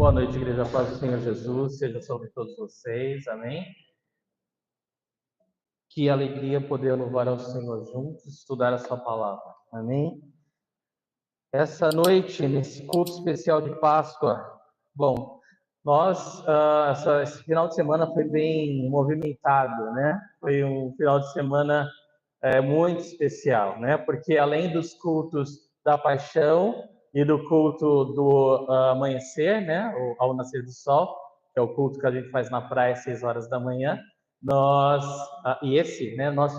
Boa noite, igreja. A paz do Senhor Jesus seja sobre todos vocês. Amém? Que alegria poder louvar ao Senhor juntos, estudar a sua palavra. Amém? Essa noite, nesse culto especial de Páscoa, esse final de semana foi bem movimentado, né? Foi um final de semana muito especial, né? Porque além dos cultos da paixão e do culto do amanhecer, né? Ao nascer do sol, que é o culto que a gente faz na praia às 6 horas da manhã, nós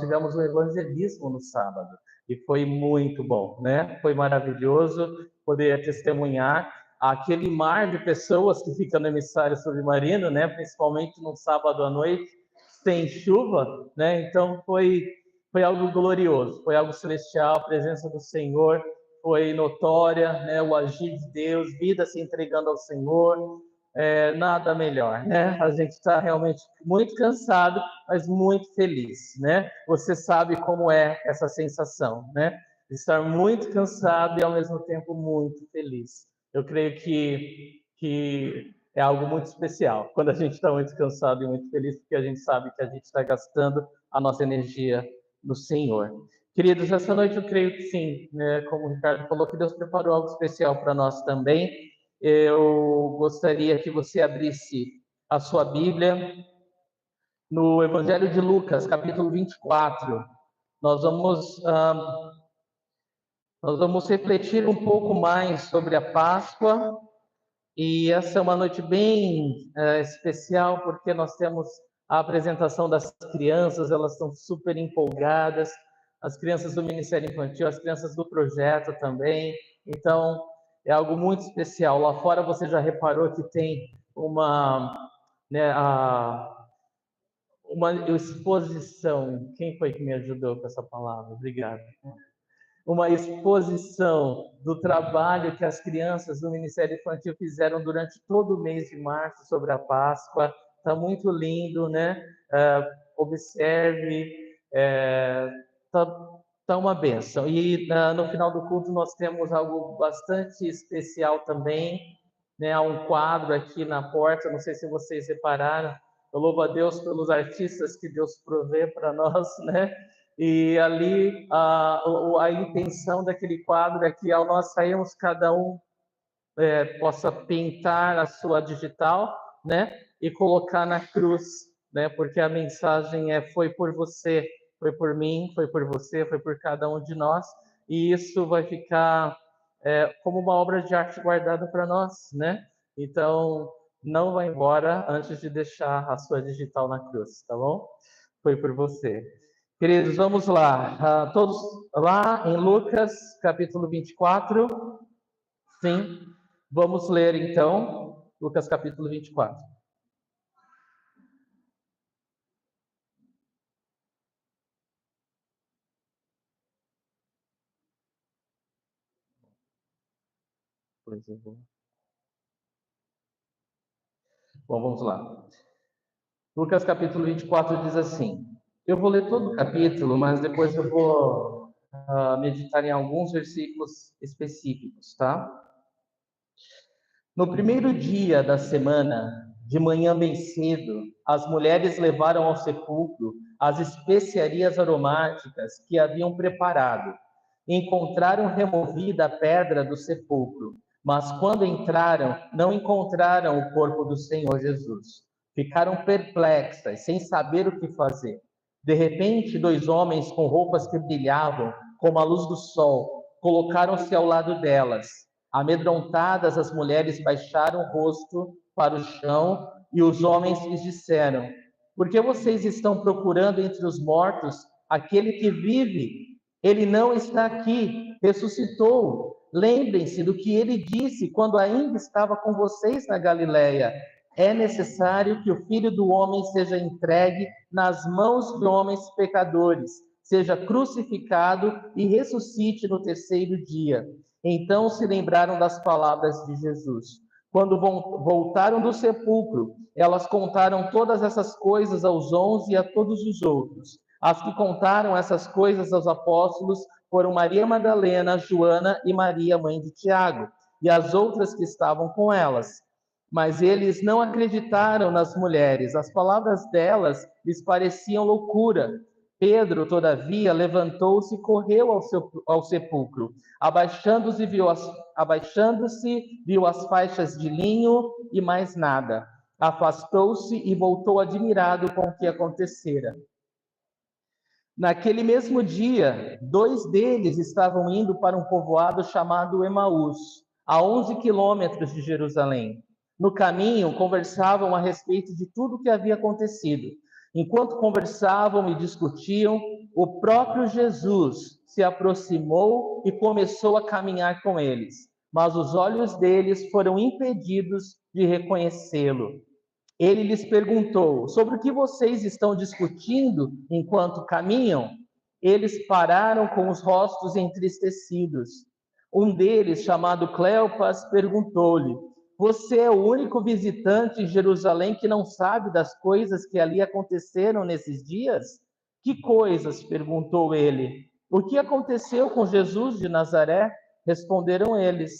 tivemos um evangelismo no sábado e foi muito bom, né? Foi maravilhoso poder testemunhar aquele mar de pessoas que fica no emissário submarino, né? Principalmente no sábado à noite, sem chuva, né? Então foi algo glorioso, foi algo celestial, a presença do Senhor foi notória, né? O agir de Deus, vida se entregando ao Senhor, nada melhor, né? A gente está realmente muito cansado, mas muito feliz, né? Você sabe como é essa sensação, né? Estar muito cansado e ao mesmo tempo muito feliz. Eu creio que é algo muito especial quando a gente está muito cansado e muito feliz, porque a gente sabe que a gente está gastando a nossa energia no Senhor. Queridos, essa noite eu creio que sim, né? Como o Ricardo falou, que Deus preparou algo especial para nós também. Eu gostaria que você abrisse a sua Bíblia no Evangelho de Lucas, capítulo 24. Nós vamos refletir um pouco mais sobre a Páscoa, e essa é uma noite bem especial, porque nós temos a apresentação das crianças, elas estão super empolgadas, as crianças do Ministério Infantil, as crianças do projeto também, então é algo muito especial. Lá fora você já reparou que tem uma exposição, quem foi que me ajudou com essa palavra? Obrigado. Uma exposição do trabalho que as crianças do Ministério Infantil fizeram durante todo o mês de março sobre a Páscoa. Está muito lindo, né? Observe, tá uma bênção. E no final do culto nós temos algo bastante especial também, né? Há um quadro aqui na porta, não sei se vocês repararam. Eu louvo a Deus pelos artistas que Deus provê para nós, né? E ali a intenção daquele quadro é que ao nós sairmos, cada um possa pintar a sua digital, né? E colocar na cruz, né? Porque a mensagem foi por você, foi por mim, foi por você, foi por cada um de nós. E isso vai ficar como uma obra de arte guardada para nós, né? Então, não vá embora antes de deixar a sua digital na cruz, tá bom? Foi por você. Queridos, vamos lá. Todos lá em Lucas, capítulo 24. Sim. Vamos ler, então, Lucas, capítulo 24. Pois eu vou. Bom, vamos lá. Lucas, capítulo 24 diz assim. Eu vou ler todo o capítulo, mas depois eu vou meditar em alguns versículos específicos, tá? No primeiro dia da semana, de manhã bem cedo, as mulheres levaram ao sepulcro as especiarias aromáticas que haviam preparado. Encontraram removida a pedra do sepulcro, mas quando entraram, não encontraram o corpo do Senhor Jesus. Ficaram perplexas, sem saber o que fazer. De repente, 2 homens com roupas que brilhavam como a luz do sol colocaram-se ao lado delas. Amedrontadas, as mulheres baixaram o rosto para o chão e os homens lhes disseram: por que vocês estão procurando entre os mortos aquele que vive? Ele não está aqui, ressuscitou. Lembrem-se do que ele disse quando ainda estava com vocês na Galileia. É necessário que o Filho do Homem seja entregue nas mãos de homens pecadores, seja crucificado e ressuscite no terceiro dia. Então se lembraram das palavras de Jesus. Quando voltaram do sepulcro, elas contaram todas essas coisas aos 11 e a todos os outros. As que contaram essas coisas aos apóstolos foram Maria Madalena, Joana e Maria, mãe de Tiago, e as outras que estavam com elas. Mas eles não acreditaram nas mulheres. As palavras delas lhes pareciam loucura. Pedro, todavia, levantou-se e correu ao sepulcro. Abaixando-se, viu as faixas de linho e mais nada. Afastou-se e voltou admirado com o que acontecera. Naquele mesmo dia, 2 deles estavam indo para um povoado chamado Emaús, a 11 quilômetros de Jerusalém. No caminho, conversavam a respeito de tudo o que havia acontecido. Enquanto conversavam e discutiam, o próprio Jesus se aproximou e começou a caminhar com eles, mas os olhos deles foram impedidos de reconhecê-lo. Ele lhes perguntou: sobre o que vocês estão discutindo enquanto caminham? Eles pararam com os rostos entristecidos. Um deles, chamado Cleopas, perguntou-lhe: você é o único visitante em Jerusalém que não sabe das coisas que ali aconteceram nesses dias? Que coisas? Perguntou ele. O que aconteceu com Jesus de Nazaré? Responderam eles.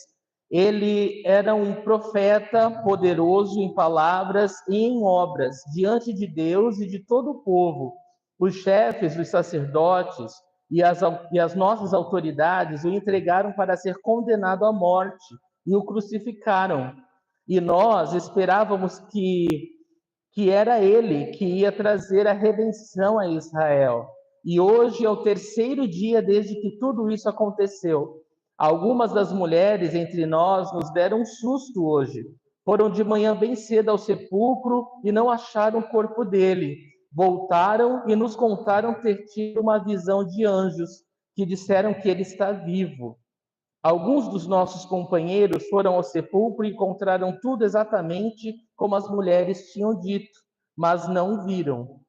Ele era um profeta poderoso em palavras e em obras, diante de Deus e de todo o povo. Os chefes, os sacerdotes e as nossas autoridades o entregaram para ser condenado à morte e o crucificaram. E nós esperávamos que era ele que ia trazer a redenção a Israel. E hoje é o 3º dia desde que tudo isso aconteceu. Algumas das mulheres entre nós nos deram um susto hoje. Foram de manhã bem cedo ao sepulcro e não acharam o corpo dele. Voltaram e nos contaram ter tido uma visão de anjos que disseram que ele está vivo. Alguns dos nossos companheiros foram ao sepulcro e encontraram tudo exatamente como as mulheres tinham dito, mas não viram.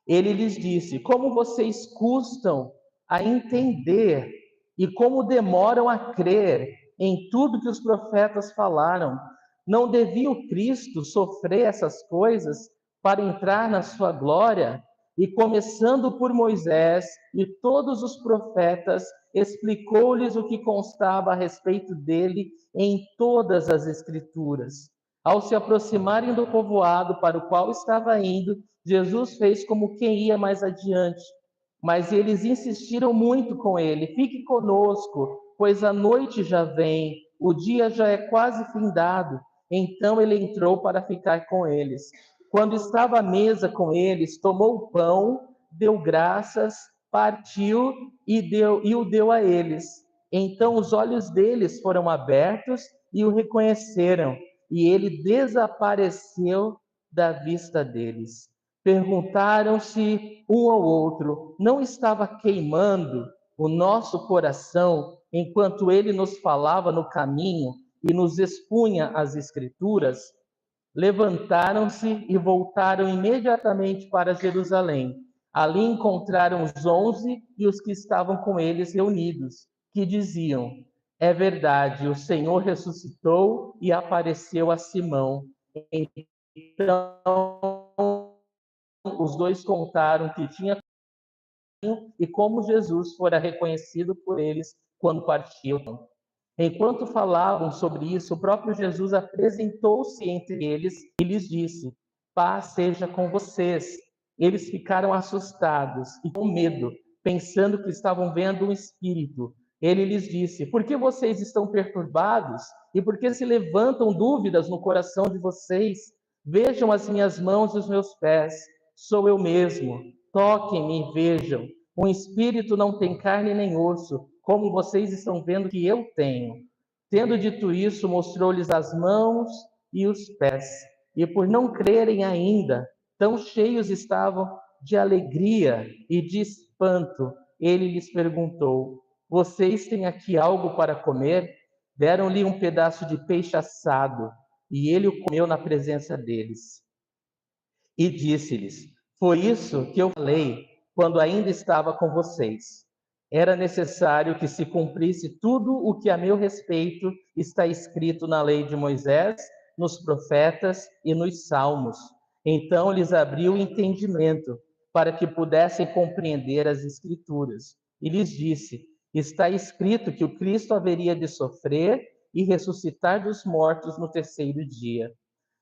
Ele lhes disse: como vocês custam a entender e como demoram a crer em tudo que os profetas falaram. Não devia o Cristo sofrer essas coisas para entrar na sua glória? E começando por Moisés e todos os profetas, explicou-lhes o que constava a respeito dele em todas as Escrituras. Ao se aproximarem do povoado para o qual estava indo, Jesus fez como quem ia mais adiante. Mas eles insistiram muito com ele: fique conosco, pois a noite já vem, o dia já é quase findado. Então ele entrou para ficar com eles. Quando estava à mesa com eles, tomou o pão, deu graças, partiu e o deu a eles. Então os olhos deles foram abertos e o reconheceram, e ele desapareceu da vista deles. Perguntaram-se um ao outro: não estava queimando o nosso coração enquanto ele nos falava no caminho e nos expunha as Escrituras? Levantaram-se e voltaram imediatamente para Jerusalém. Ali encontraram os 11 e os que estavam com eles reunidos, que diziam: é verdade, o Senhor ressuscitou e apareceu a Simão. Então os dois contaram que tinha e como Jesus fora reconhecido por eles quando partiu. Enquanto falavam sobre isso, o próprio Jesus apresentou-se entre eles e lhes disse: paz seja com vocês. Eles ficaram assustados e com medo, pensando que estavam vendo um espírito. Ele lhes disse: por que vocês estão perturbados? E por que se levantam dúvidas no coração de vocês? Vejam as minhas mãos e os meus pés. Sou eu mesmo. Toquem-me e vejam. Um espírito não tem carne nem osso, como vocês estão vendo que eu tenho. Tendo dito isso, mostrou-lhes as mãos e os pés. E por não crerem ainda, tão cheios estavam de alegria e de espanto, ele lhes perguntou: vocês têm aqui algo para comer? Deram-lhe um pedaço de peixe assado, e ele o comeu na presença deles. E disse-lhes: foi isso que eu falei quando ainda estava com vocês. Era necessário que se cumprisse tudo o que a meu respeito está escrito na lei de Moisés, nos profetas e nos salmos. Então lhes abriu o entendimento para que pudessem compreender as Escrituras. E lhes disse: está escrito que o Cristo haveria de sofrer e ressuscitar dos mortos no terceiro dia,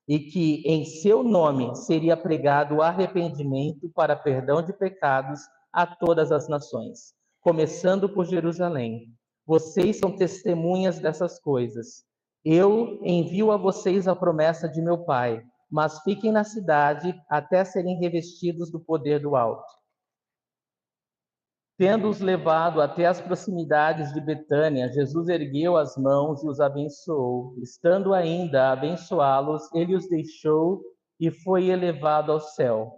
e que em seu nome seria pregado o arrependimento para perdão de pecados a todas as nações, começando por Jerusalém. Vocês são testemunhas dessas coisas. Eu envio a vocês a promessa de meu Pai, mas fiquem na cidade até serem revestidos do poder do alto. Tendo-os levado até as proximidades de Betânia, Jesus ergueu as mãos e os abençoou. Estando ainda a abençoá-los, ele os deixou e foi elevado ao céu.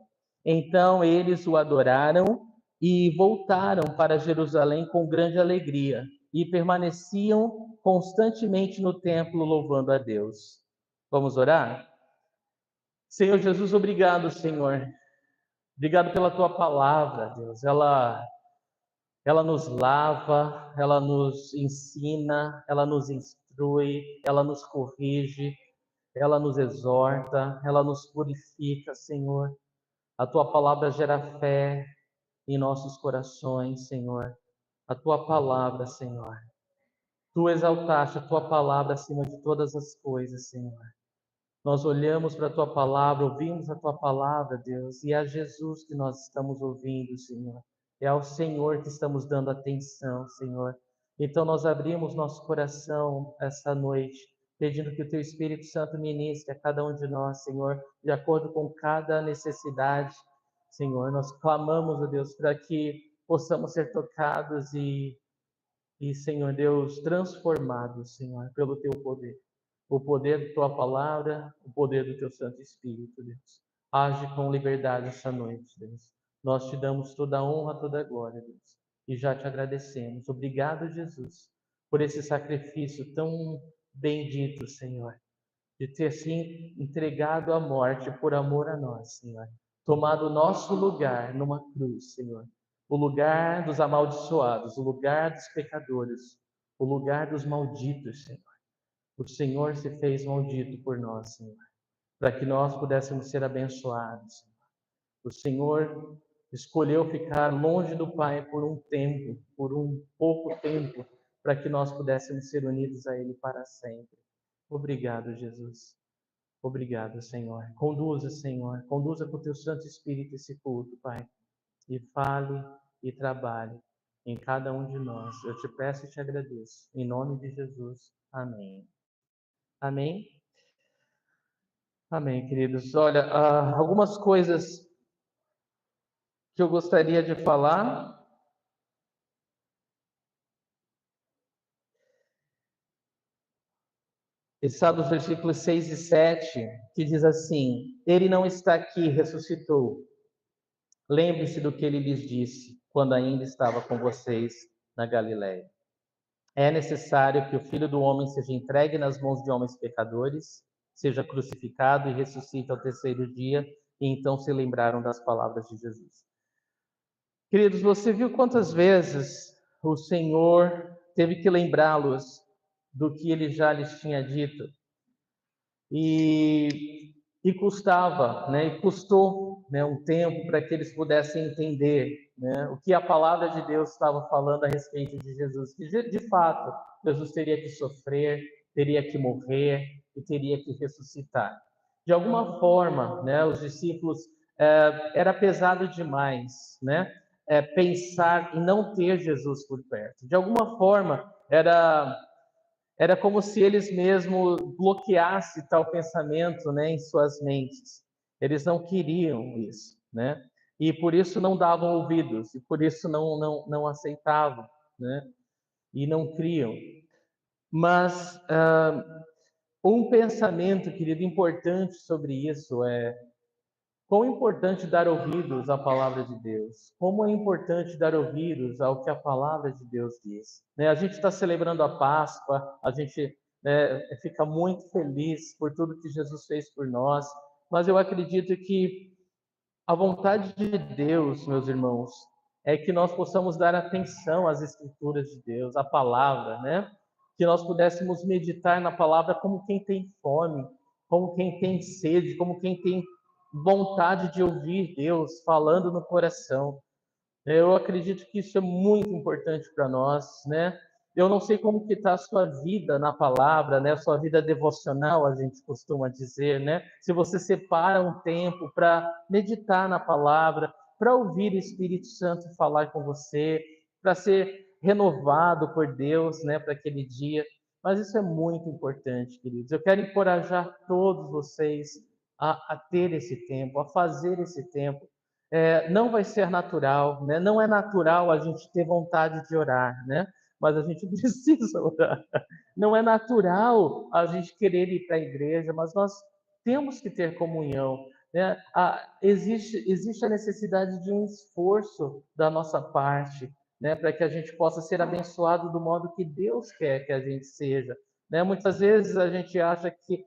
Então eles o adoraram e voltaram para Jerusalém com grande alegria e permaneciam constantemente no templo louvando a Deus. Vamos orar? Senhor Jesus, obrigado, Senhor. Obrigado pela tua palavra, Deus. Ela nos lava, ela nos ensina, ela nos instrui, ela nos corrige, ela nos exorta, ela nos purifica, Senhor. A tua palavra gera fé em nossos corações, Senhor. A tua palavra, Senhor. Tu exaltaste a tua palavra acima de todas as coisas, Senhor. Nós olhamos para a tua palavra, ouvimos a tua palavra, Deus, e é a Jesus que nós estamos ouvindo, Senhor. É ao Senhor que estamos dando atenção, Senhor. Então nós abrimos nosso coração essa noite, pedindo que o teu Espírito Santo ministre a cada um de nós, Senhor, de acordo com cada necessidade, Senhor. Nós clamamos, ó Deus, para que possamos ser tocados e, Senhor Deus, transformados, Senhor, pelo teu poder. O poder da tua palavra, o poder do teu Santo Espírito, Deus. Age com liberdade essa noite, Deus. Nós te damos toda a honra, toda a glória, Deus. E já te agradecemos. Obrigado, Jesus, por esse sacrifício tão bendito, Senhor, de ter se entregado à morte por amor a nós, Senhor. Tomado o nosso lugar numa cruz, Senhor. O lugar dos amaldiçoados, o lugar dos pecadores, o lugar dos malditos, Senhor. O Senhor se fez maldito por nós, Senhor, para que nós pudéssemos ser abençoados. O Senhor escolheu ficar longe do Pai por um tempo, por um pouco tempo, para que nós pudéssemos ser unidos a Ele para sempre. Obrigado, Jesus. Obrigado, Senhor. Conduza, Senhor, conduza com o teu Santo Espírito esse culto, Pai, e fale e trabalhe em cada um de nós. Eu te peço e te agradeço. Em nome de Jesus. Amém. Amém. Amém, queridos. Olha, algumas coisas que eu gostaria de falar. Está nos versículos 6 e 7, que diz assim: Ele não está aqui, ressuscitou. Lembre-se do que ele lhes disse quando ainda estava com vocês na Galiléia. É necessário que o Filho do Homem seja entregue nas mãos de homens pecadores, seja crucificado e ressuscite ao terceiro dia. E então se lembraram das palavras de Jesus. Queridos, você viu quantas vezes o Senhor teve que lembrá-los do que ele já lhes tinha dito? E custava, né? E custou, né, um tempo para que eles pudessem entender, né, o que a palavra de Deus estava falando a respeito de Jesus. Que de fato Jesus teria que sofrer, teria que morrer e teria que ressuscitar. De alguma forma, né, os discípulos era pesado demais, né? Pensar em não ter Jesus por perto. De alguma forma, era como se eles mesmos bloqueassem tal pensamento, né, em suas mentes. Eles não queriam isso, né? E por isso não davam ouvidos, e por isso não aceitavam, né? E não criam. Mas um pensamento, querido, importante sobre isso é: quão importante dar ouvidos à palavra de Deus. Como é importante dar ouvidos ao que a palavra de Deus diz. Né? A gente está celebrando a Páscoa, a gente, né, fica muito feliz por tudo que Jesus fez por nós, mas eu acredito que a vontade de Deus, meus irmãos, é que nós possamos dar atenção às Escrituras de Deus, à palavra, né? Que nós pudéssemos meditar na palavra como quem tem fome, como quem tem sede, como quem tem vontade de ouvir Deus falando no coração. Eu acredito que isso é muito importante para nós, né? Eu não sei como que está a sua vida na palavra, né? A sua vida devocional, a gente costuma dizer, né? Se você separa um tempo para meditar na palavra, para ouvir o Espírito Santo falar com você, para ser renovado por Deus, né? Para aquele dia. Mas isso é muito importante, queridos. Eu quero encorajar todos vocês a ter esse tempo, a fazer esse tempo. Não vai ser natural, né? Não é natural a gente ter vontade de orar, né? Mas a gente precisa orar. Não é natural a gente querer ir para a igreja, mas nós temos que ter comunhão, né? Existe a necessidade de um esforço da nossa parte, né? Para que a gente possa ser abençoado do modo que Deus quer que a gente seja, né? Muitas vezes a gente acha que,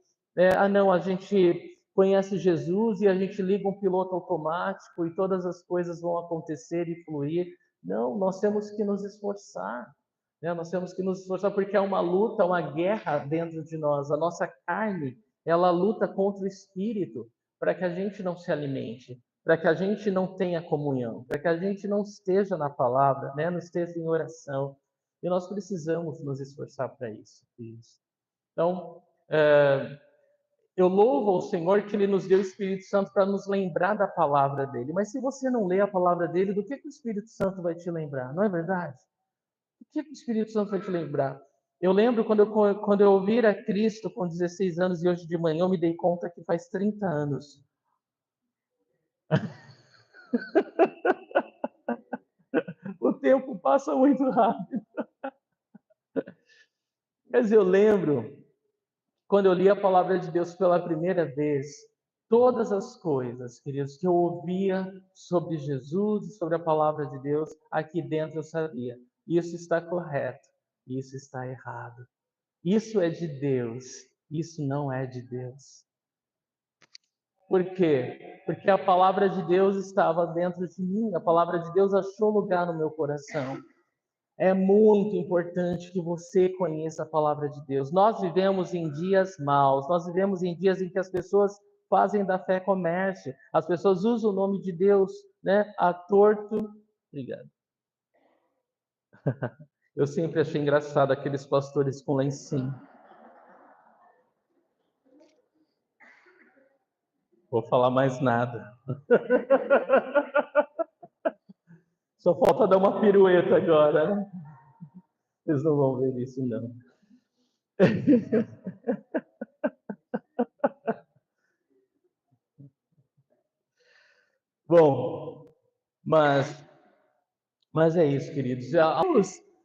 não, a gente conhece Jesus e a gente liga um piloto automático e todas as coisas vão acontecer e fluir. Não, nós temos que nos esforçar, né? Nós temos que nos esforçar porque é uma luta, uma guerra dentro de nós. A nossa carne, ela luta contra o espírito para que a gente não se alimente, para que a gente não tenha comunhão, para que a gente não esteja na palavra, né? Não esteja em oração. E nós precisamos nos esforçar para isso. Então, eu louvo ao Senhor que Ele nos deu o Espírito Santo para nos lembrar da palavra dele. Mas se você não lê a palavra dele, do que o Espírito Santo vai te lembrar? Não é verdade? O que o Espírito Santo vai te lembrar? Eu lembro quando eu ouvi a Cristo com 16 anos e hoje de manhã eu me dei conta que faz 30 anos. O tempo passa muito rápido. Mas eu lembro, quando eu li a palavra de Deus pela primeira vez, todas as coisas, queridos, que eu ouvia sobre Jesus e sobre a palavra de Deus, aqui dentro eu sabia. Isso está correto, isso está errado. Isso é de Deus, isso não é de Deus. Por quê? Porque a palavra de Deus estava dentro de mim, a palavra de Deus achou lugar no meu coração. É muito importante que você conheça a palavra de Deus. Nós vivemos em dias maus, nós vivemos em dias em que as pessoas fazem da fé comércio, as pessoas usam o nome de Deus, né, a torto. Obrigado. Eu sempre achei engraçado aqueles pastores com lencinho. Vou falar mais nada. Só falta dar uma pirueta agora, né? Vocês não vão ver isso, não. Bom, mas é isso, queridos.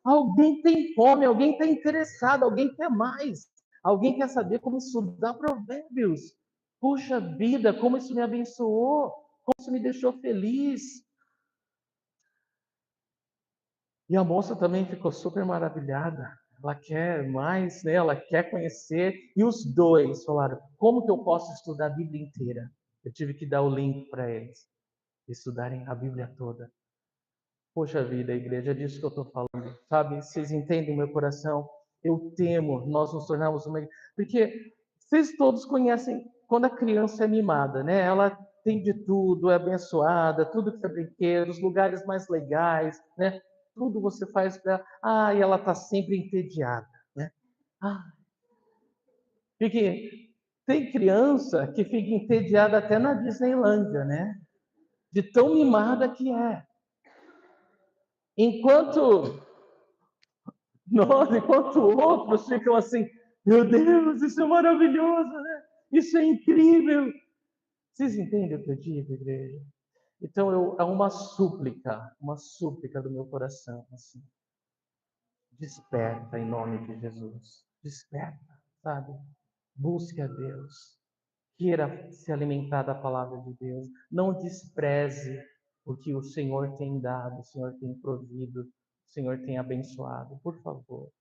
Alguém tem fome, alguém está interessado, alguém quer mais. Alguém quer saber como estudar Provérbios. Puxa vida, como isso me abençoou, como isso me deixou feliz. E a moça também ficou super maravilhada. Ela quer mais, né? Ela quer conhecer. E os dois falaram: como que eu posso estudar a Bíblia inteira? Eu tive que dar o link para eles estudarem a Bíblia toda. Poxa vida, igreja, é disso que eu estou falando, sabe? Vocês entendem o meu coração? Eu temo nós nos tornarmos uma. Porque vocês todos conhecem quando a criança é mimada, né? Ela tem de tudo, é abençoada, tudo que é brinquedo, os lugares mais legais, né? Tudo você faz para. E ela está sempre entediada, né? Ah, porque tem criança que fica entediada até na Disneylândia, né? De tão mimada que é. Enquanto outros ficam assim, meu Deus, isso é maravilhoso, né? Isso é incrível. Vocês entendem o que eu digo, igreja? Então, é uma súplica do meu coração, assim. Desperta em nome de Jesus. Desperta, sabe? Busque a Deus. Queira se alimentar da palavra de Deus. Não despreze o que o Senhor tem dado, o Senhor tem provido, o Senhor tem abençoado. Por favor.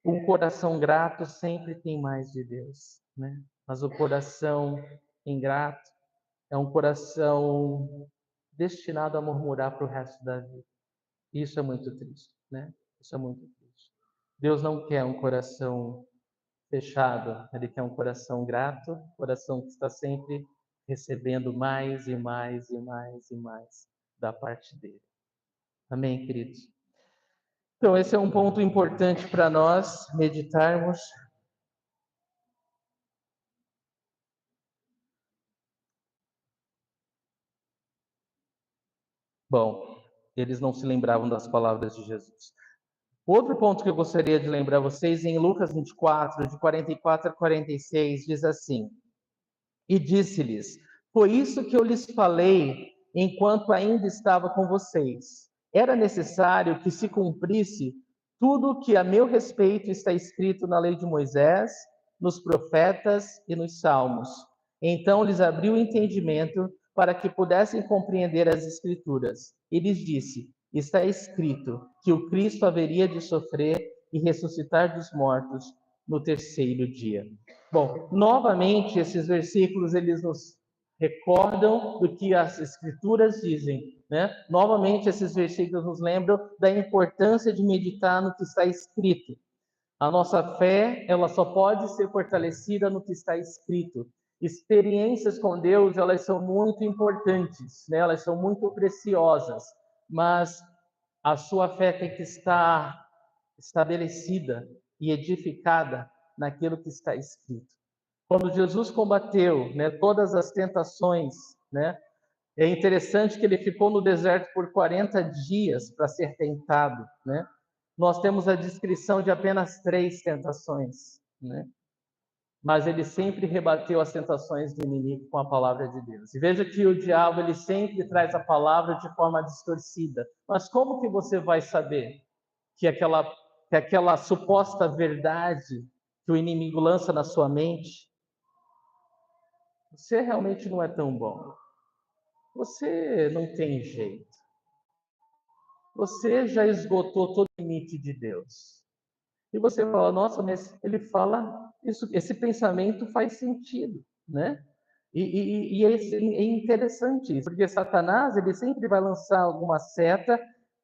Um coração grato sempre tem mais de Deus, né? Mas o coração ingrato é um coração destinado a murmurar para o resto da vida. Isso é muito triste, né? Isso é muito triste. Deus não quer um coração fechado, Ele quer um coração grato, um coração que está sempre recebendo mais e mais e mais e mais da parte dele. Amém, queridos? Então, esse é um ponto importante para nós meditarmos. Bom, eles não se lembravam das palavras de Jesus. Outro ponto que eu gostaria de lembrar vocês, em Lucas 24, de 44 a 46, diz assim: E disse-lhes: Foi isso que eu lhes falei enquanto ainda estava com vocês. Era necessário que se cumprisse tudo o que a meu respeito está escrito na lei de Moisés, nos profetas e nos salmos. Então lhes abriu o entendimento para que pudessem compreender as Escrituras. E lhes disse: Está escrito que o Cristo haveria de sofrer e ressuscitar dos mortos no terceiro dia. Bom, novamente esses versículos eles nos recordam do que as escrituras dizem, né? Novamente esses versículos nos lembram da importância de meditar no que está escrito. A nossa fé, ela só pode ser fortalecida no que está escrito. Experiências com Deus, elas são muito importantes, né? Elas são muito preciosas, mas a sua fé tem que estar estabelecida e edificada naquilo que está escrito. Quando Jesus combateu, né, todas as tentações, né, é interessante que ele ficou no deserto por 40 dias para ser tentado, né? Nós temos a descrição de apenas 3 tentações, né? Mas ele sempre rebateu as tentações do inimigo com a palavra de Deus. E veja que o diabo ele sempre traz a palavra de forma distorcida. Mas como que você vai saber que aquela suposta verdade que o inimigo lança na sua mente, você realmente não é tão bom? Você não tem jeito. Você já esgotou todo o limite de Deus. E você fala, nossa, mas ele fala isso, esse pensamento faz sentido, né? É interessante isso, porque Satanás ele sempre vai lançar alguma seta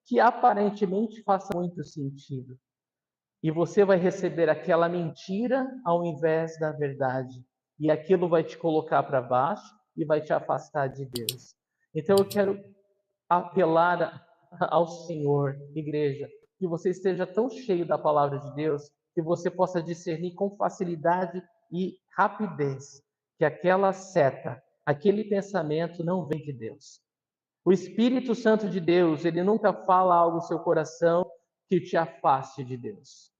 que aparentemente faça muito sentido. E você vai receber aquela mentira ao invés da verdade. E aquilo vai te colocar para baixo e vai te afastar de Deus. Então eu quero apelar ao Senhor, igreja, que você esteja tão cheio da palavra de Deus que você possa discernir com facilidade e rapidez que aquela seta, aquele pensamento não vem de Deus. O Espírito Santo de Deus, ele nunca fala algo no seu coração que te afaste de Deus.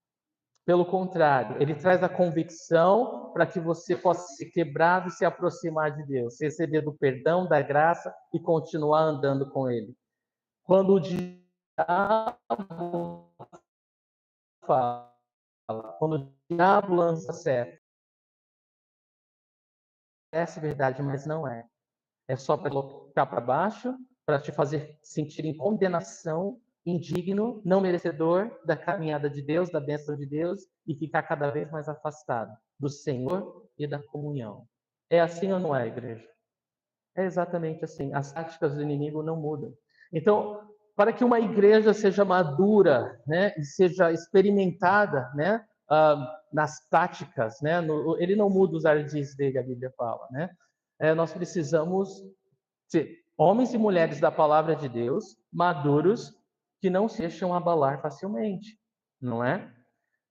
Pelo contrário, ele traz a convicção para que você possa se quebrar e se aproximar de Deus, receber do perdão, da graça e continuar andando com Ele. Quando o diabo fala, quando o diabo lança seta, parece verdade, mas não é. É só para colocar para baixo, para te fazer sentir em condenação, indigno, não merecedor da caminhada de Deus, da bênção de Deus, e ficar cada vez mais afastado do Senhor e da comunhão. É assim ou não é, igreja? É exatamente assim. As táticas do inimigo não mudam. Então, para que uma igreja seja madura, né, e seja experimentada, né, nas táticas, né, ele não muda os ardis dele, a Bíblia fala, né? Nós precisamos ser homens e mulheres da palavra de Deus, maduros, que não se deixam abalar facilmente, não é?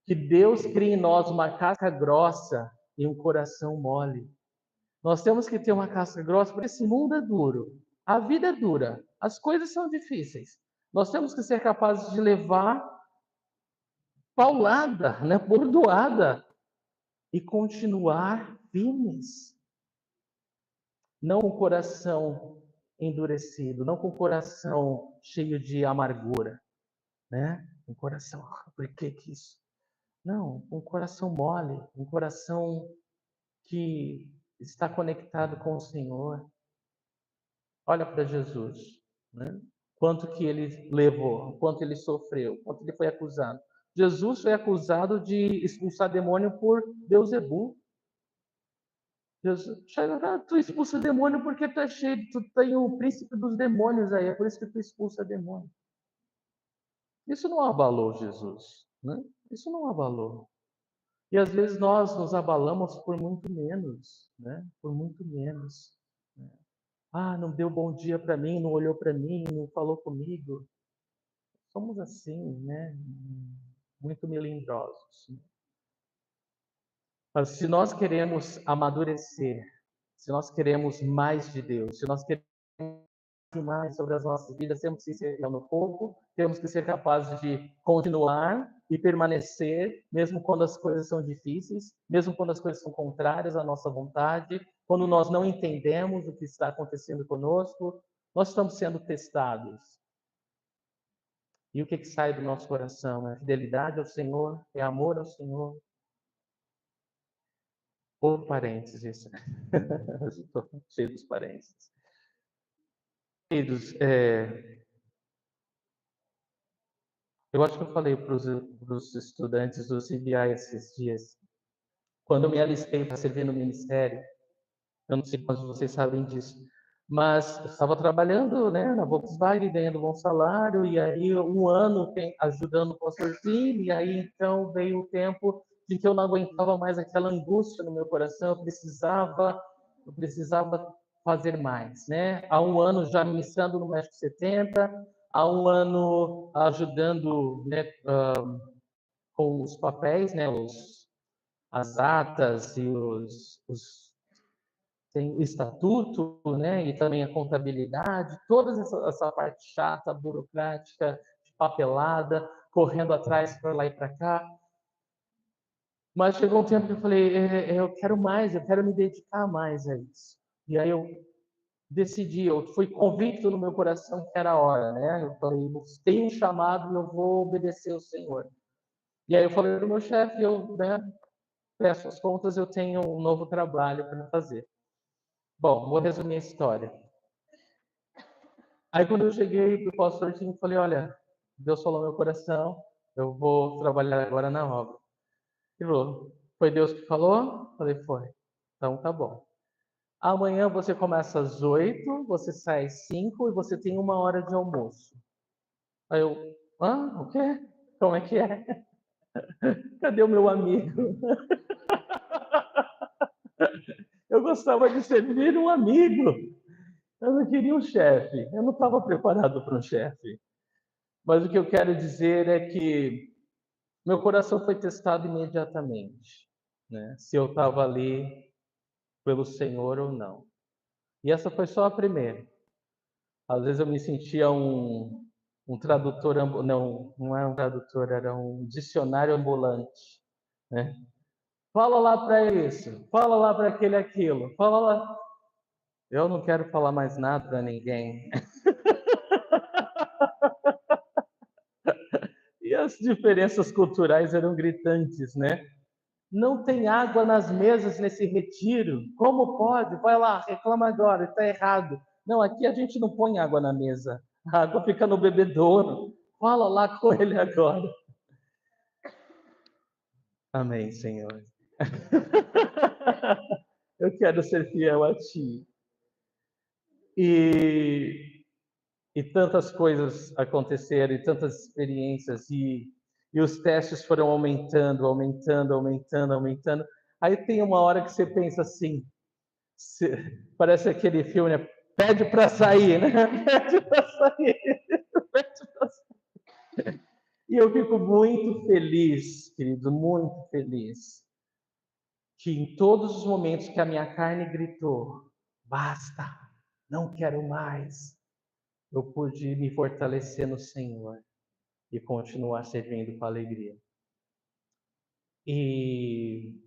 Que Deus crie em nós uma casca grossa e um coração mole. Nós temos que ter uma casca grossa, porque esse mundo é duro, a vida é dura, as coisas são difíceis. Nós temos que ser capazes de levar paulada, né, bordoada, e continuar firmes. Não com o coração endurecido, não com o coração cheio de amargura, né? Um coração, por que isso? Não, um coração mole, um coração que está conectado com o Senhor. Olha para Jesus, né? Quanto que ele levou, quanto ele sofreu, quanto ele foi acusado. Jesus foi acusado de expulsar demônio por Beelzebul. Jesus, tu expulsa demônio porque tu é cheio, tu tem o príncipe dos demônios aí, é por isso que tu expulsa demônio. Isso não abalou Jesus, né? Isso não abalou. E às vezes nós nos abalamos por muito menos, né? Por muito menos. Né? Ah, não deu bom dia para mim, não olhou para mim, não falou comigo. somos assim, né? Muito melindrosos. Mas se nós queremos amadurecer, se nós queremos mais de Deus, se nós queremos mais sobre as nossas vidas, temos que ser no pouco, temos que ser capazes de continuar e permanecer, mesmo quando as coisas são difíceis, mesmo quando as coisas são contrárias à nossa vontade, quando nós não entendemos o que está acontecendo conosco, nós estamos sendo testados. E o que sai do nosso coração? É fidelidade ao Senhor, é amor ao Senhor. Ou parênteses. Estou cheio dos parênteses. Queridos, eu acho que eu falei para os estudantes do CBI esses dias, quando eu me alistei para servir no ministério, eu não sei quantos vocês sabem disso, mas eu estava trabalhando, né, na Volkswagen, ganhando bom salário, e aí um ano ajudando o pastor Tim, e aí então veio o tempo de que eu não aguentava mais aquela angústia no meu coração, eu precisava fazer mais, né? Há um ano já ministrando no México 70, há um ano ajudando, né, com os papéis, né, as atas e tem o estatuto, né, e também a contabilidade, toda essa parte chata, burocrática, papelada, correndo atrás para lá e para cá. Mas chegou um tempo que eu falei, eu quero mais, eu quero me dedicar mais a isso. E aí eu decidi, eu fui convicto no meu coração que era a hora, né? Eu falei, tenho um chamado e eu vou obedecer ao Senhor. E aí eu falei para o meu chefe, eu, né, peço as contas, eu tenho um novo trabalho para fazer. Bom, vou resumir a história. Aí quando eu cheguei para o pastor Tim, falei, olha, Deus falou no meu coração, eu vou trabalhar agora na obra. Ele falou, foi Deus que falou? Falei, foi. Então tá bom. Amanhã você começa às 8, você sai às 5 e você tem 1 hora de almoço. Aí eu, o quê? Como é que é? Cadê o meu amigo? Eu gostava de servir um amigo. Eu não queria um chefe. Eu não estava preparado para um chefe. Mas o que eu quero dizer é que meu coração foi testado imediatamente, né? Se eu estava ali pelo Senhor ou não. E essa foi só a primeira. Às vezes eu me sentia um tradutor, não era um tradutor, era um dicionário ambulante, né? Fala lá para isso, fala lá para aquele aquilo, fala lá. Eu não quero falar mais nada para ninguém. E as diferenças culturais eram gritantes, né? Não tem água nas mesas nesse retiro. Como pode? Vai lá, reclama agora, está errado. Não, aqui a gente não põe água na mesa. A água fica no bebedouro. Fala lá com ele agora. Amém, Senhor. Eu quero ser fiel a Ti. E tantas coisas aconteceram, e tantas experiências, e os testes foram aumentando, aumentando, aumentando, aumentando. Aí tem uma hora que você pensa assim, parece aquele filme, né? Pede para sair, né? Pede para sair. Pede pra sair. E eu fico muito feliz, querido, muito feliz, que em todos os momentos que a minha carne gritou, basta, não quero mais, eu pude me fortalecer no Senhor e continuar servindo com alegria. E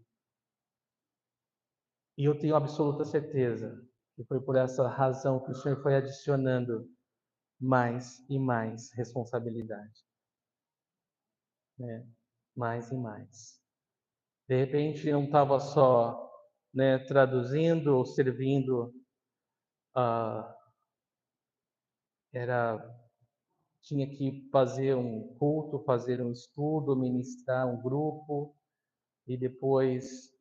eu tenho absoluta certeza que foi por essa razão que o Senhor foi adicionando mais e mais responsabilidade, né? Mais e mais. De repente, não estava só, né, traduzindo ou servindo, era tinha que fazer um culto, fazer um estudo, ministrar um grupo e depois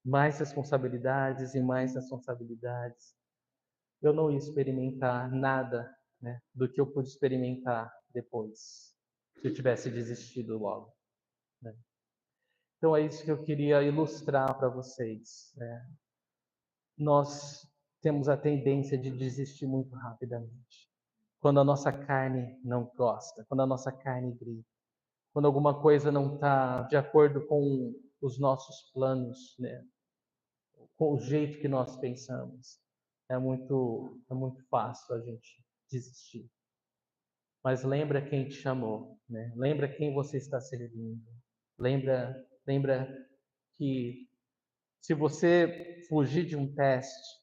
mais responsabilidades e mais responsabilidades. Eu não ia experimentar nada, né, do que eu pude experimentar depois, se eu tivesse desistido logo, né? Então é isso que eu queria ilustrar para vocês, né? Nós temos a tendência de desistir muito rapidamente. quando a nossa carne não gosta, quando a nossa carne grita, quando alguma coisa não está de acordo com os nossos planos, né? Com o jeito que nós pensamos. É muito fácil a gente desistir. Mas lembra quem te chamou, né? Lembra quem você está servindo. Lembra que se você fugir de um teste,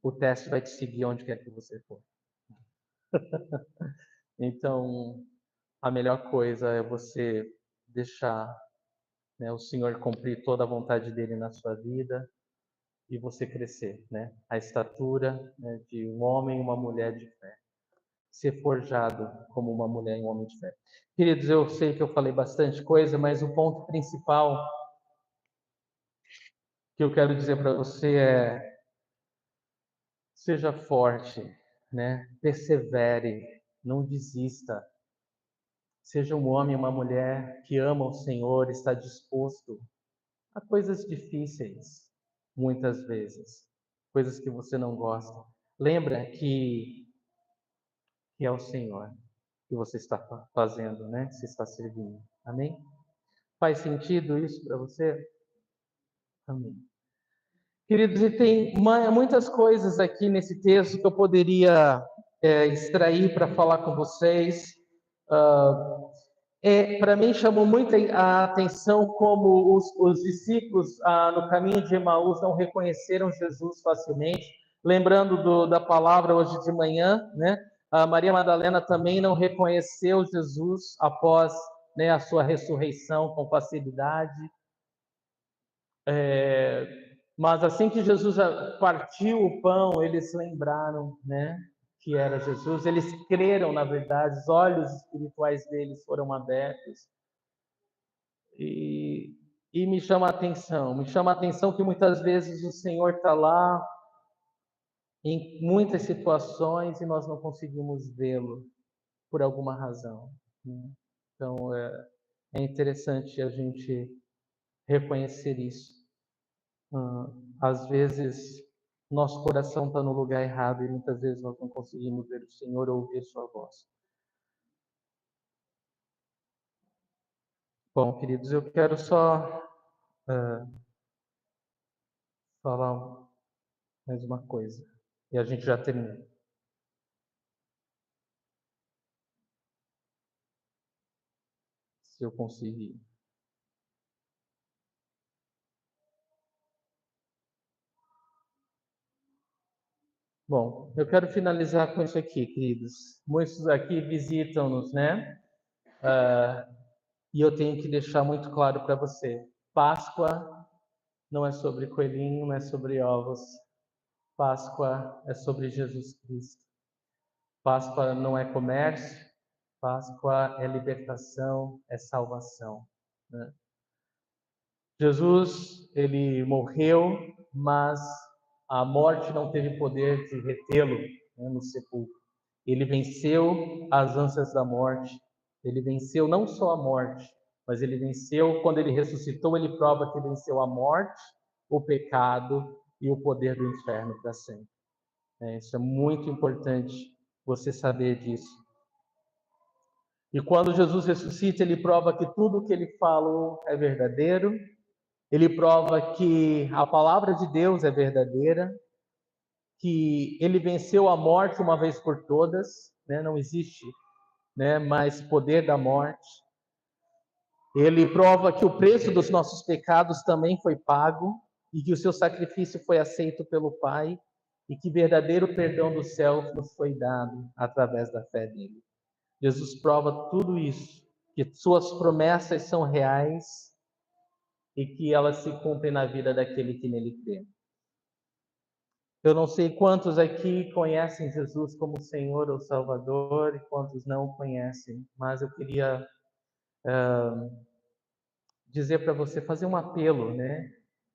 o teste vai te seguir onde quer que você for. Então, a melhor coisa é você deixar, né, o Senhor cumprir toda a vontade dele na sua vida e você crescer, né? A estatura, né, de um homem e uma mulher de fé. Ser forjado como uma mulher e um homem de fé. Queridos, eu sei que eu falei bastante coisa, mas o ponto principal que eu quero dizer para você é: seja forte, né? Persevere, não desista. Seja um homem e uma mulher que ama o Senhor, está disposto a coisas difíceis, muitas vezes, coisas que você não gosta. Lembra que é o Senhor que você está fazendo, né? Que você está servindo. Amém? Faz sentido isso para você? Amém. Queridos, e tem muitas coisas aqui nesse texto que eu poderia extrair para falar com vocês. Para mim chamou muito a atenção como os discípulos no caminho de Emaús não reconheceram Jesus facilmente. Lembrando da palavra hoje de manhã, né? A Maria Madalena também não reconheceu Jesus após, né, a sua ressurreição com facilidade. Mas assim que Jesus partiu o pão, eles lembraram, né, que era Jesus. Eles creram, na verdade, os olhos espirituais deles foram abertos. E me chama a atenção que muitas vezes o Senhor está lá em muitas situações e nós não conseguimos vê-lo por alguma razão, né? Então é interessante a gente reconhecer isso. Às vezes nosso coração está no lugar errado e muitas vezes nós não conseguimos ver o Senhor ou ouvir sua voz. Bom, queridos, eu quero só falar mais uma coisa e a gente já termina. Se eu conseguir. Bom, eu quero finalizar com isso aqui, queridos. Muitos aqui visitam-nos, né? E eu tenho que deixar muito claro para você: Páscoa não é sobre coelhinho, não é sobre ovos. Páscoa é sobre Jesus Cristo. Páscoa não é comércio. Páscoa é libertação, é salvação, né? Jesus, ele morreu, mas a morte não teve poder de retê-lo, né, no sepulcro. Ele venceu as ânsias da morte. Ele venceu não só a morte, mas ele venceu, quando ele ressuscitou, ele prova que venceu a morte, o pecado e o poder do inferno para sempre. Isso é muito importante você saber disso. E quando Jesus ressuscita, ele prova que tudo o que ele falou é verdadeiro. Ele prova que a palavra de Deus é verdadeira, que ele venceu a morte uma vez por todas, né? Não existe, né, mais poder da morte. Ele prova que o preço dos nossos pecados também foi pago e que o seu sacrifício foi aceito pelo Pai e que verdadeiro perdão do céu nos foi dado através da fé dele. Jesus prova tudo isso, que suas promessas são reais e que elas se cumprem na vida daquele que nele crê. Eu não sei quantos aqui conhecem Jesus como Senhor ou Salvador e quantos não o conhecem, mas eu queria dizer para você, fazer um apelo, né?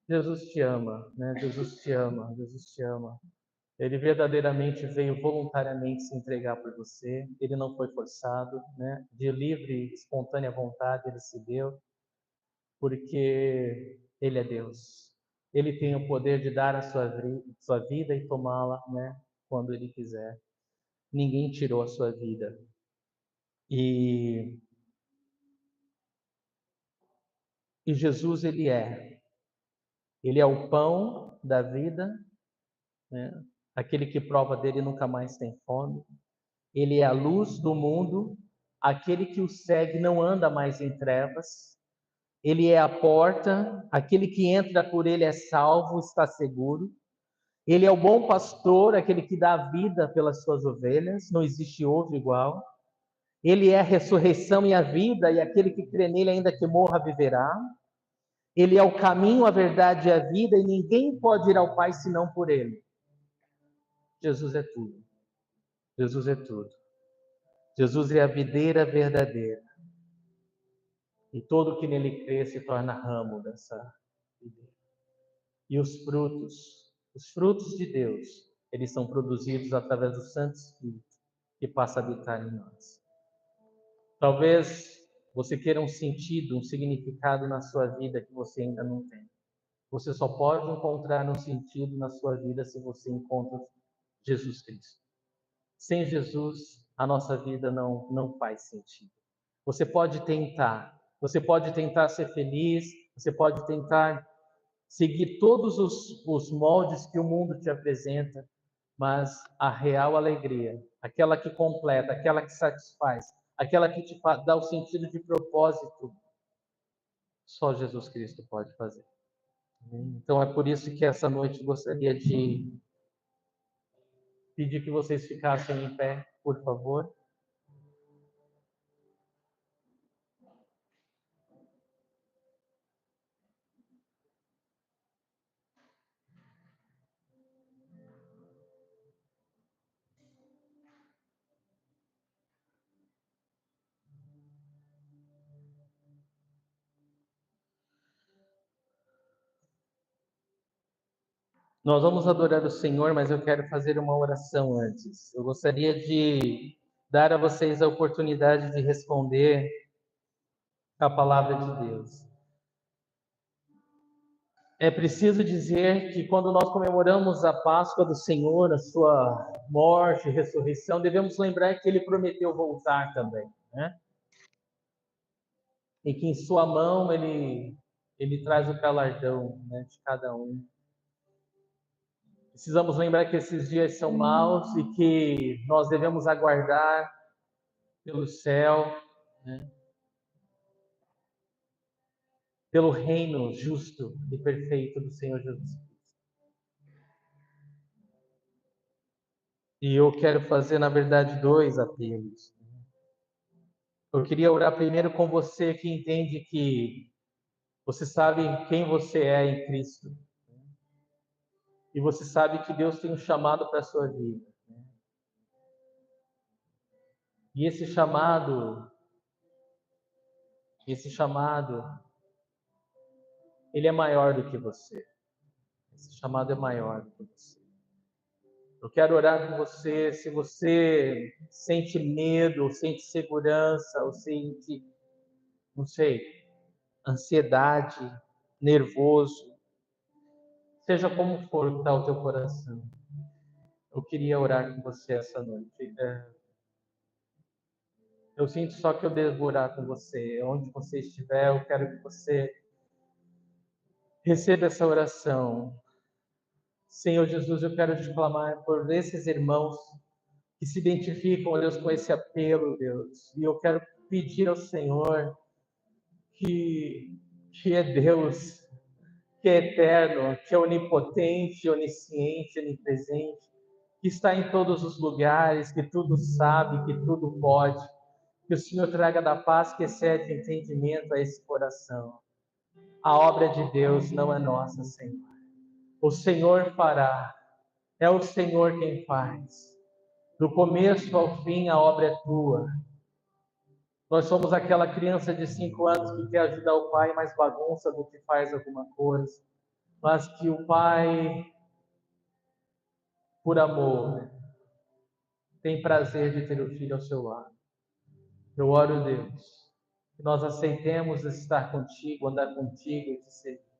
Jesus te ama, né? Jesus te ama, Jesus te ama. Ele verdadeiramente veio voluntariamente se entregar por você. Ele não foi forçado, né? De livre, espontânea vontade ele se deu, porque ele é Deus. Ele tem o poder de dar a sua vida e tomá-la, né? Quando ele quiser. ninguém tirou a sua vida. E Jesus, ele é o pão da vida, né? Aquele que prova dele nunca mais tem fome. Ele é a luz do mundo, aquele que o segue não anda mais em trevas. Ele é a porta, aquele que entra por ele é salvo, está seguro. Ele é o bom pastor, aquele que dá a vida pelas suas ovelhas, não existe outro igual. Ele é a ressurreição e a vida, e aquele que crê nele, ainda que morra, viverá. Ele é o caminho, a verdade e a vida, e ninguém pode ir ao Pai senão por ele. Jesus é tudo. Jesus é tudo. Jesus é a videira verdadeira. E todo que nele crê se torna ramo dessa videira. E os frutos de Deus, eles são produzidos através do Santo Espírito que passa a habitar em nós. Talvez você queira um sentido, um significado na sua vida que você ainda não tem. Você só pode encontrar um sentido na sua vida se você encontra Jesus Cristo. Sem Jesus, a nossa vida não faz sentido. Você pode tentar ser feliz, você pode tentar seguir todos os moldes que o mundo te apresenta, mas a real alegria, aquela que completa, aquela que satisfaz, aquela que te dá o sentido de propósito, só Jesus Cristo pode fazer. Então é por isso que essa noite eu gostaria de pedir que vocês ficassem em pé, por favor. Nós vamos adorar o Senhor, mas eu quero fazer uma oração antes. Eu gostaria de dar a vocês a oportunidade de responder a palavra de Deus. É preciso dizer que quando nós comemoramos a Páscoa do Senhor, a sua morte e ressurreição, devemos lembrar que ele prometeu voltar também, né? E que em sua mão ele traz o galardão, né, de cada um. Precisamos lembrar que esses dias são maus e que nós devemos aguardar pelo céu, né? Pelo reino justo e perfeito do Senhor Jesus Cristo. E eu quero fazer, na verdade, 2 apelos. Eu queria orar primeiro com você que entende que você sabe quem você é em Cristo. E você sabe que Deus tem um chamado para a sua vida. E esse chamado, ele é maior do que você. Esse chamado é maior do que você. Eu quero orar com você, se você sente medo, ou sente segurança, ou sente, não sei, ansiedade, nervoso, seja como for que está o teu coração. Eu queria orar com você essa noite. Eu sinto só que eu devo orar com você. Onde você estiver, eu quero que você receba essa oração. Senhor Jesus, eu quero te clamar por esses irmãos que se identificam, Deus, com esse apelo, Deus. E eu quero pedir ao Senhor que é Deus, que é eterno, que é onipotente, onisciente, onipresente, que está em todos os lugares, que tudo sabe, que tudo pode. Que o Senhor traga da paz que excede entendimento a esse coração. A obra de Deus não é nossa, Senhor. O Senhor fará. É o Senhor quem faz. Do começo ao fim, a obra é tua. Nós somos aquela criança de 5 anos que quer ajudar o pai, mais bagunça do que faz alguma coisa. Mas que o pai, por amor, tem prazer de ter o filho ao seu lado. Eu oro, Deus, que nós aceitemos estar contigo, andar contigo e te servir.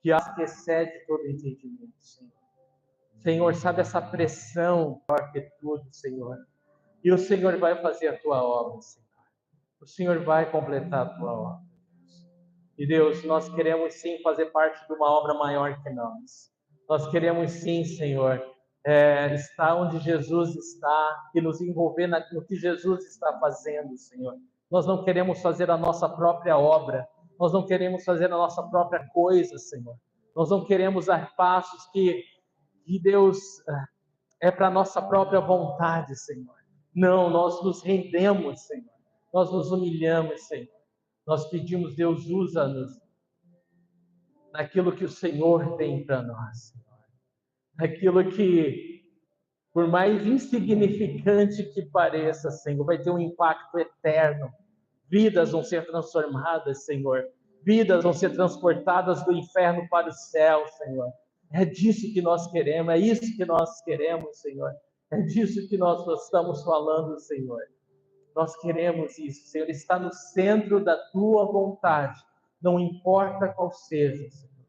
Que excede todo entendimento, Senhor. Senhor, sabe essa pressão maior que tudo, Senhor. E o Senhor vai fazer a tua obra, Senhor. O Senhor vai completar a tua obra. E Deus, nós queremos sim fazer parte de uma obra maior que nós. Nós queremos sim, Senhor, estar onde Jesus está e nos envolver no que Jesus está fazendo, Senhor. Nós não queremos fazer a nossa própria obra. Nós não queremos fazer a nossa própria coisa, Senhor. Nós não queremos dar passos que Deus é para a nossa própria vontade, Senhor. Não, nós nos rendemos, Senhor. Nós nos humilhamos, Senhor. Nós pedimos, Deus, usa-nos naquilo que o Senhor tem para nós, Senhor. Naquilo que, por mais insignificante que pareça, Senhor, vai ter um impacto eterno. Vidas vão ser transformadas, Senhor. Vidas vão ser transportadas do inferno para o céu, Senhor. É disso que nós queremos, é isso que nós queremos, Senhor. É disso que nós estamos falando, Senhor. Nós queremos isso, Senhor. Está no centro da tua vontade. Não importa qual seja, Senhor.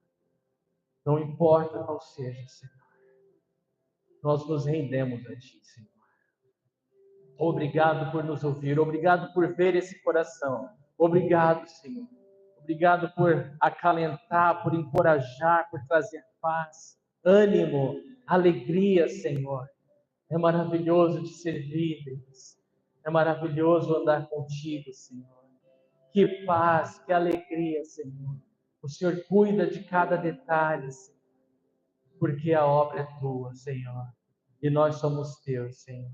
Não importa qual seja, Senhor. Nós nos rendemos a Ti, Senhor. Obrigado por nos ouvir. Obrigado por ver esse coração. Obrigado, Senhor. Obrigado por acalentar, por encorajar, por trazer paz, ânimo, alegria, Senhor. É maravilhoso te servir, Deus. É maravilhoso andar contigo, Senhor. Que paz, que alegria, Senhor. O Senhor cuida de cada detalhe, Senhor, porque a obra é tua, Senhor. E nós somos teus, Senhor.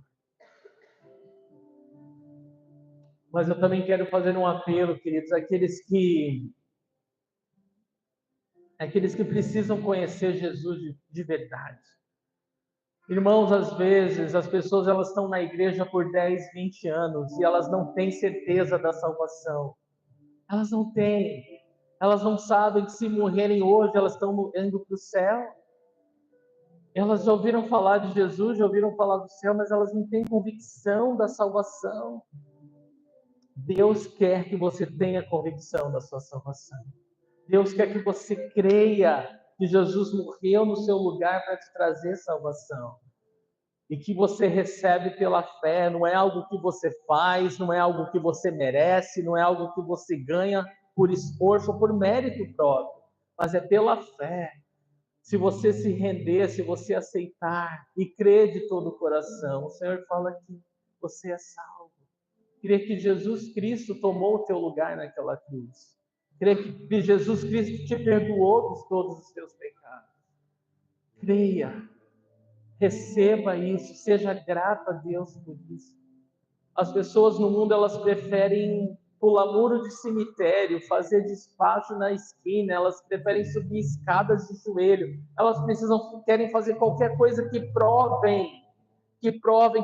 Mas eu também quero fazer um apelo, queridos, àqueles que precisam conhecer Jesus de verdade. Irmãos, às vezes as pessoas elas estão na igreja por 10, 20 anos e elas não têm certeza da salvação. Elas não têm. Elas não sabem que se morrerem hoje elas estão indo para o céu. Elas já ouviram falar de Jesus, já ouviram falar do céu, mas elas não têm convicção da salvação. Deus quer que você tenha convicção da sua salvação. Deus quer que você creia que Jesus morreu no seu lugar para te trazer salvação. E que você recebe pela fé, não é algo que você faz, não é algo que você merece, não é algo que você ganha por esforço ou por mérito próprio, mas é pela fé. Se você se render, se você aceitar e crer de todo o coração, o Senhor fala que você é salvo. Crer que Jesus Cristo tomou o teu lugar naquela cruz. Crer que Jesus Cristo te perdoou de todos os teus pecados. Creia. Receba isso, seja grato a Deus por isso. As pessoas no mundo, elas preferem pular muro de cemitério, fazer despacho na esquina, elas preferem subir escadas de joelho, elas querem fazer qualquer coisa que provem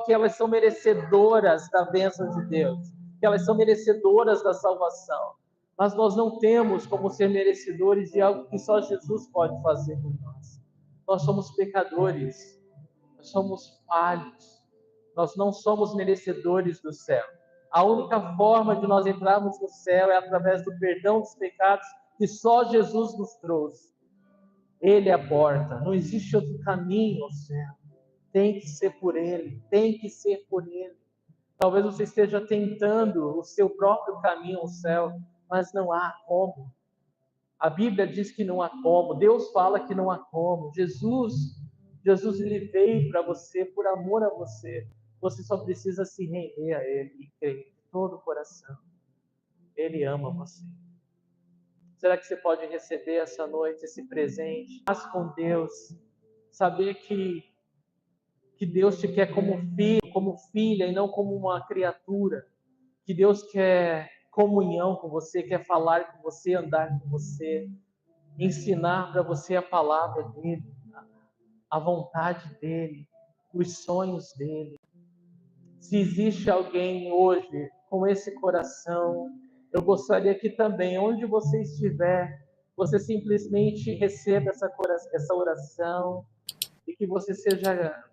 que elas são merecedoras da bênção de Deus, que elas são merecedoras da salvação. Mas nós não temos como ser merecedores de algo que só Jesus pode fazer por nós. Nós somos pecadores. Nós somos falhos, nós não somos merecedores do céu. A única forma de nós entrarmos no céu é através do perdão dos pecados que só Jesus nos trouxe. Ele é a porta, não existe outro caminho ao céu. Tem que ser por Ele, tem que ser por Ele. Talvez você esteja tentando o seu próprio caminho ao céu, mas não há como. A Bíblia diz que não há como, Deus fala que não há como. Jesus ele veio para você por amor a você. Você só precisa se render a Ele e crer de todo o coração. Ele ama você. Será que você pode receber essa noite esse presente? Paz com Deus. Saber que Deus te quer como filho, como filha e não como uma criatura. Que Deus quer comunhão com você, quer falar com você, andar com você, ensinar para você a palavra dele, a vontade dele, os sonhos dele. Se existe alguém hoje com esse coração, eu gostaria que também, onde você estiver, você simplesmente receba essa oração e que você seja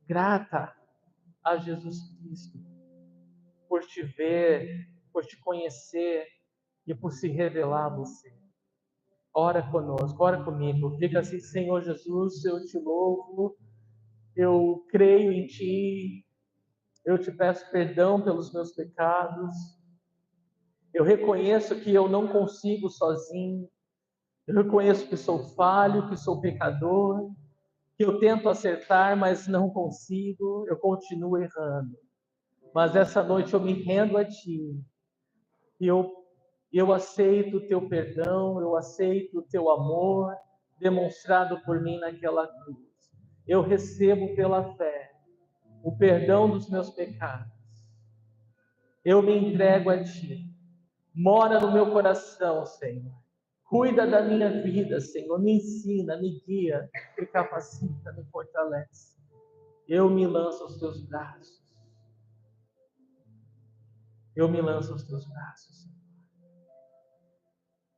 grata a Jesus Cristo por te ver, por te conhecer e por se revelar a você. Ora conosco, ora comigo. Diga assim: Senhor Jesus, eu te louvo, eu creio em Ti, eu te peço perdão pelos meus pecados, eu reconheço que eu não consigo sozinho, eu reconheço que sou falho, que sou pecador, que eu tento acertar, mas não consigo, eu continuo errando. Mas essa noite eu me rendo a Ti, e eu aceito o Teu perdão, eu aceito o Teu amor demonstrado por mim naquela cruz. Eu recebo pela fé o perdão dos meus pecados. Eu me entrego a Ti. Mora no meu coração, Senhor. Cuida da minha vida, Senhor. Me ensina, me guia, me capacita, me fortalece. Eu me lanço aos Teus braços. Eu me lanço aos Teus braços, Senhor.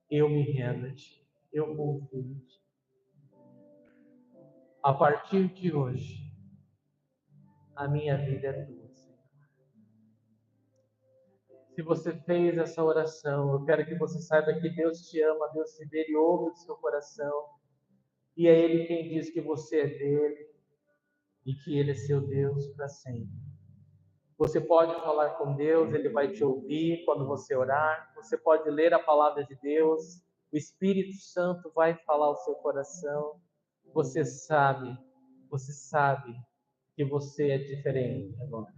Eu me rendo a Ti. Eu confio em Ti. A partir de hoje, a minha vida é Tua, Senhor. Se você fez essa oração, eu quero que você saiba que Deus te ama, Deus te vê e ouve o seu coração. E é Ele quem diz que você é dele e que Ele é seu Deus para sempre. Você pode falar com Deus, Ele vai te ouvir quando você orar. Você pode ler a palavra de Deus, o Espírito Santo vai falar ao seu coração. Você sabe que você é diferente agora.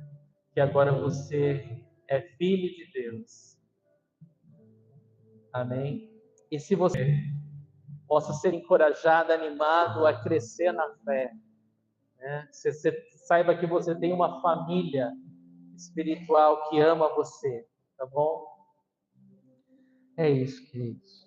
Que agora você é filho de Deus. Amém? E se você possa ser encorajado, animado a crescer na fé, né? Você saiba que você tem uma família espiritual que ama você, tá bom? É isso, queridos.